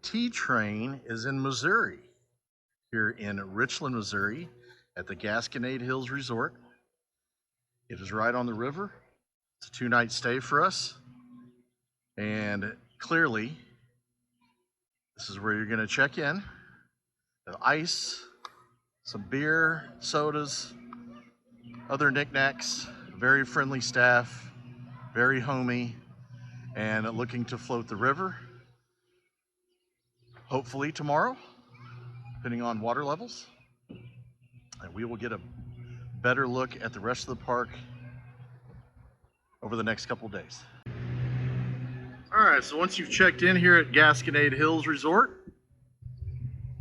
Tea train is in Missouri, here in Richland, Missouri, at the Gasconade Hills Resort. It is right on the river. It's a 2-night stay for us. And clearly, this is where you're going to check in. The ice, some beer, sodas, other knickknacks, very friendly staff, very homey, and looking to float the river. Hopefully tomorrow, depending on water levels. And we will get a better look at the rest of the park over the next couple of days. All right, so once you've checked in here at Gasconade Hills Resort,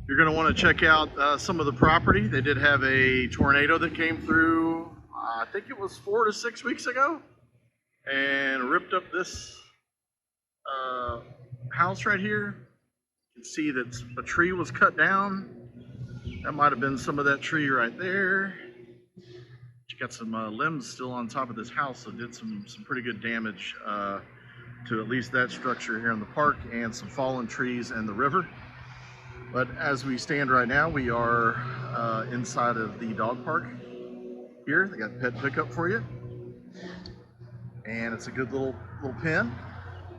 you're going to want to check out some of the property. They did have a tornado that came through, I think it was 4 to 6 weeks ago, and ripped up this house right here. You can see that a tree was cut down. That might have been some of that tree right there. You got some limbs still on top of this house, so it did some pretty good damage to at least that structure here in the park, and some fallen trees and the river. But as we stand right now, we are inside of the dog park here. They got pet pickup for you, and it's a good little pen,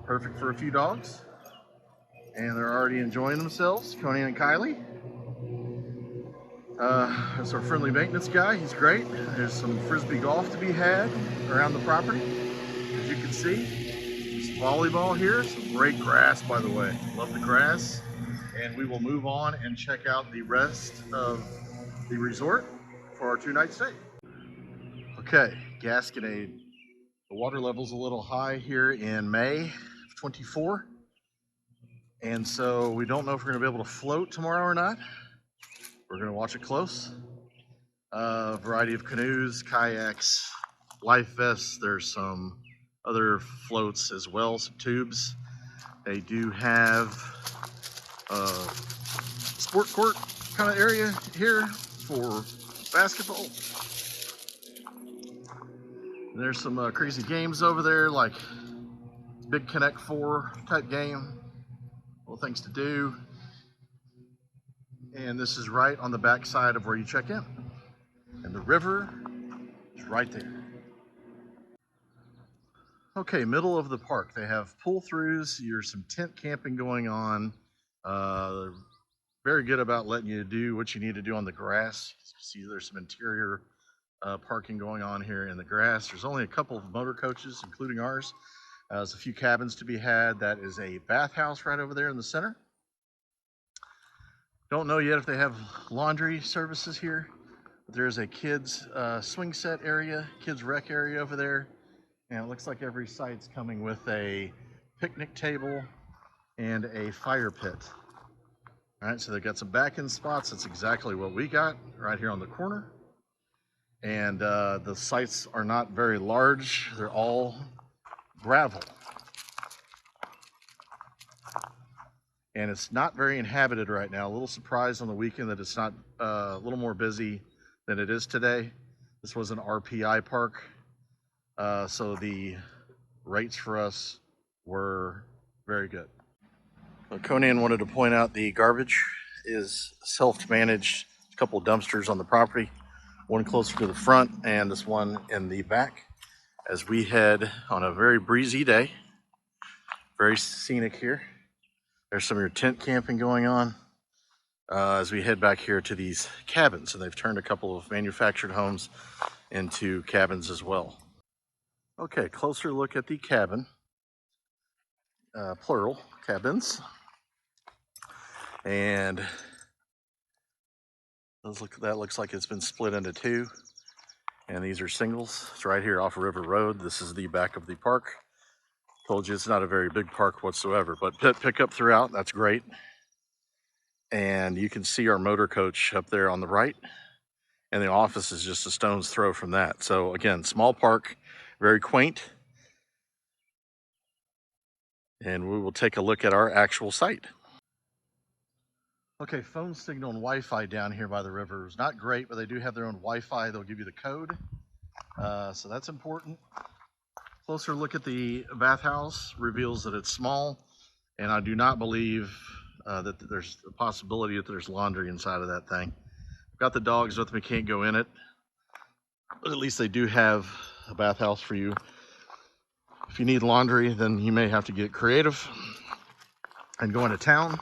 perfect for a few dogs. And they're already enjoying themselves, Conan and Kylie. That's our friendly maintenance guy. He's great. There's some frisbee golf to be had around the property, as you can see. Some volleyball here. Some great grass, by the way. Love the grass. And we will move on and check out the rest of the resort for our 2-night stay. Okay, Gasconade. The water level's a little high here in May of 24. And so we don't know if we're going to be able to float tomorrow or not. We're going to watch it close. A variety of canoes, kayaks, life vests. There's some other floats as well, some tubes. They do have a sport court kind of area here for basketball. And there's some crazy games over there, like Big Connect 4 type game. Little things to do. And this is right on the back side of where you check in. And the river is right there. Okay, middle of the park. They have pull-throughs. There's some tent camping going on. They're very good about letting you do what you need to do on the grass. You see there's some interior parking going on here in the grass. There's only a couple of motor coaches, including ours. There's a few cabins to be had. That is a bathhouse right over there in the center. Don't know yet if they have laundry services here. But there's a kids swing set area, kids rec area over there. And it looks like every site's coming with a picnic table and a fire pit. All right, so they've got some back-end spots. That's exactly what we got right here on the corner. And the sites are not very large. They're all gravel. And it's not very inhabited right now. A little surprised on the weekend that it's not a little more busy than it is today. This was an RPI park, so the rates for us were very good. Conan wanted to point out the garbage is self-managed. A couple of dumpsters on the property, one closer to the front and this one in the back. As we head on a very breezy day, very scenic here. There's some of your tent camping going on as we head back here to these cabins. And they've turned a couple of manufactured homes into cabins as well. Okay, closer look at the cabin, plural cabins. And that looks like it's been split into two. And these are singles. It's right here off River Road. This is the back of the park. Told you it's not a very big park whatsoever, but pet pickup throughout, that's great. And you can see our motor coach up there on the right, and the office is just a stone's throw from that. So again, small park, very quaint. And we will take a look at our actual site. Okay, phone signal and Wi-Fi down here by the river is not great, but they do have their own Wi-Fi. They'll give you the code, so that's important. Closer look at the bathhouse reveals that it's small, and I do not believe that there's a possibility that there's laundry inside of that thing. Got the dogs with me, can't go in it, but at least they do have a bathhouse for you. If you need laundry, then you may have to get creative and go into town.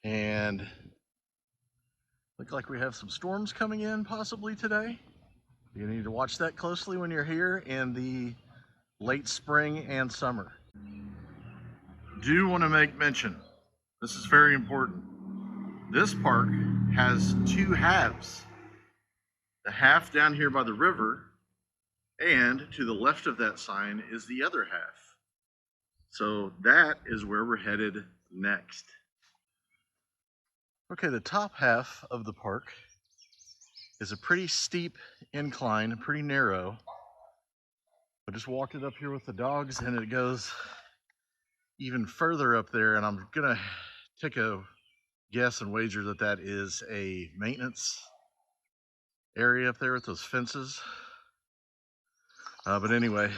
And look like we have some storms coming in possibly today. You need to watch that closely when you're here in the late spring and summer. Do want to make mention, this is very important. This park has two halves. The half down here by the river, and to the left of that sign is the other half. So that is where we're headed next. Okay, the top half of the park is a pretty steep incline, pretty narrow. I just walked it up here with the dogs, and it goes even further up there, and I'm gonna take a guess and wager that that is a maintenance area up there with those fences. But anyway,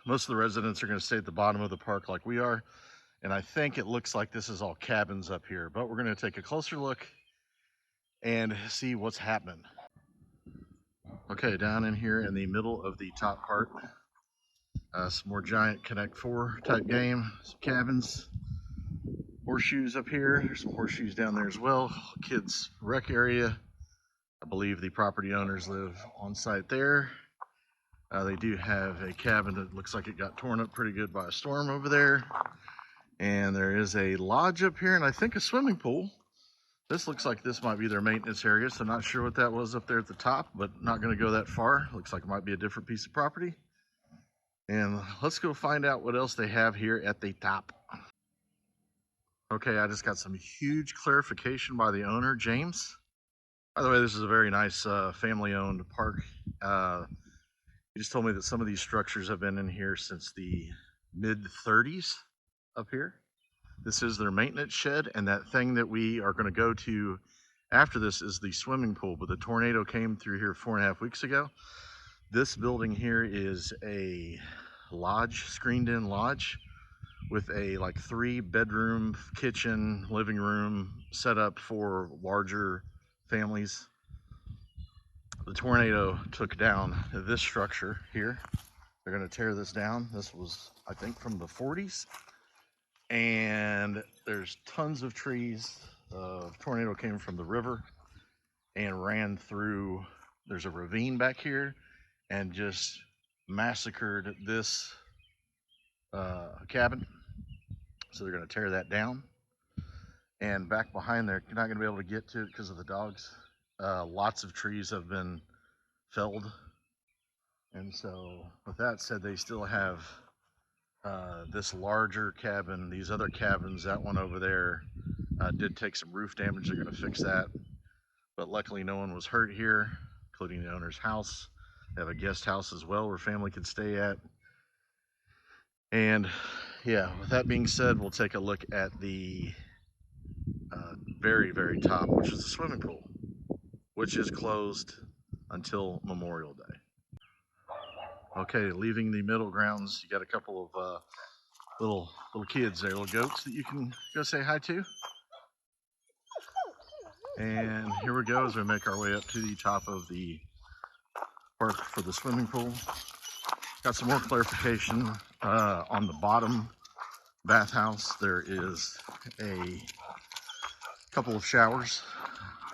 most of the residents are going to stay at the bottom of the park like we are, and I think it looks like this is all cabins up here, but we're going to take a closer look and see what's happening. Okay, down in here in the middle of the top part, some more giant Connect 4 type game, some cabins, horseshoes up here. There's some horseshoes down there as well. Kids rec area. I believe the property owners live on site there. They do have a cabin that looks like it got torn up pretty good by a storm over there. And there is a lodge up here and I think a swimming pool. This looks like this might be their maintenance area, so not sure what that was up there at the top, but not going to go that far. Looks like it might be a different piece of property. And let's go find out what else they have here at the top. Okay, I just got some huge clarification by the owner, James. By the way, this is a very nice family-owned park. He just told me that some of these structures have been in here since the mid-30s up here. This is their maintenance shed, and that thing that we are going to go to after this is the swimming pool, but the tornado came through here 4.5 weeks ago. This building here is a lodge, screened-in lodge, with a like 3-bedroom kitchen, living room set up for larger families. The tornado took down this structure here. They're going to tear this down. This was, I think, from the 40s. And there's tons of trees. The tornado came from the river and ran through. There's a ravine back here and just massacred this cabin. So they're going to tear that down. And back behind there, you're not going to be able to get to it because of the dogs. Lots of trees have been felled. And so with that said, they still have this larger cabin. These other cabins, that one over there did take some roof damage. They're going to fix that. But luckily no one was hurt here, including the owner's house. They have a guest house as well where family can stay at. And yeah, with that being said, we'll take a look at the very, very top, which is the swimming pool, which is closed until Memorial Day. Okay, leaving the middle grounds, you got a couple of little kids there, little goats that you can go say hi to. And here we go as we make our way up to the top of the park for the swimming pool. Got some more clarification on the bottom bathhouse. There is a couple of showers,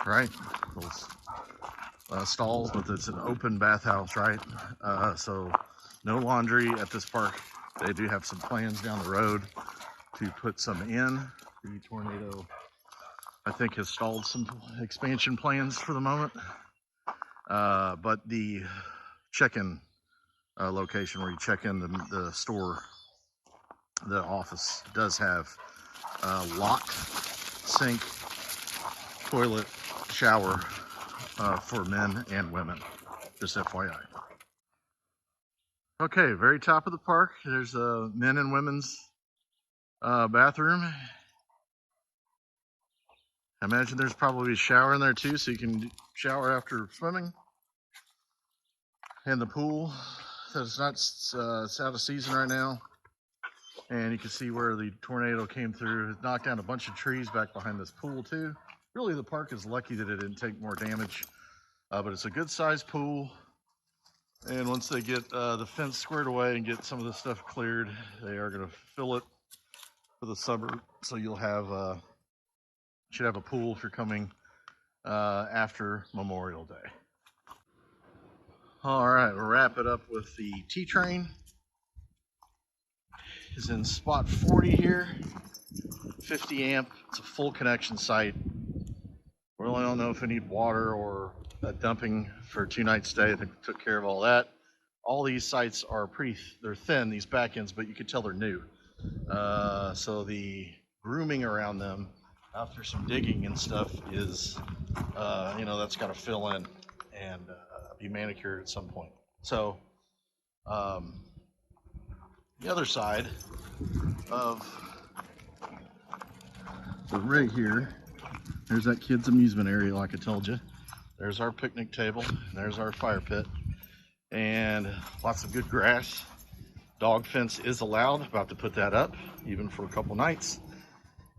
right? Those stalls, but it's an open bathhouse, right? So no laundry at this park. They do have some plans down the road to put some in. The tornado, I think, has stalled some expansion plans for the moment. But the check-in location where you check in the store, the office, does have locked sink, toilet, shower for men and women, just FYI. Okay, very top of the park, there's a men and women's bathroom. I imagine there's probably a shower in there too, so you can shower after swimming. And the pool, so it's out of season right now. And you can see where the tornado came through. It knocked down a bunch of trees back behind this pool too. Really, the park is lucky that it didn't take more damage, but it's a good sized pool. And once they get the fence squared away and get some of the stuff cleared, they are going to fill it for the summer. So you'll have, should have a pool if you're coming after Memorial Day. All right, we'll wrap it up with the T-Train. Is in spot 40 here, 50 amp. It's a full connection site. We really don't know if we need water or a dumping for a 2-night stay. I think we took care of all that. All these sites are they're thin, these back ends, but you can tell they're new. So the grooming around them after some digging and stuff is, that's got to fill in and be manicured at some point. So the other side of the rig here, there's that kids amusement area like I told you. There's our picnic table, and there's our fire pit, and lots of good grass. Dog fence is allowed, about to put that up even for a couple nights,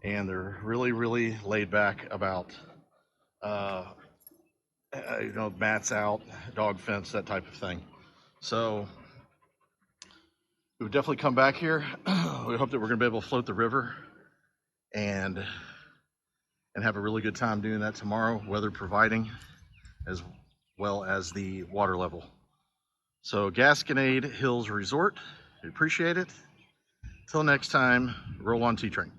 and they're really laid back about mats out, dog fence, that type of thing. So we would definitely come back here. We hope that we're going to be able to float the river and have a really good time doing that tomorrow, weather providing, as well as the water level. So Gasconade Hills Resort, we appreciate it. Till next time, roll on T-Train.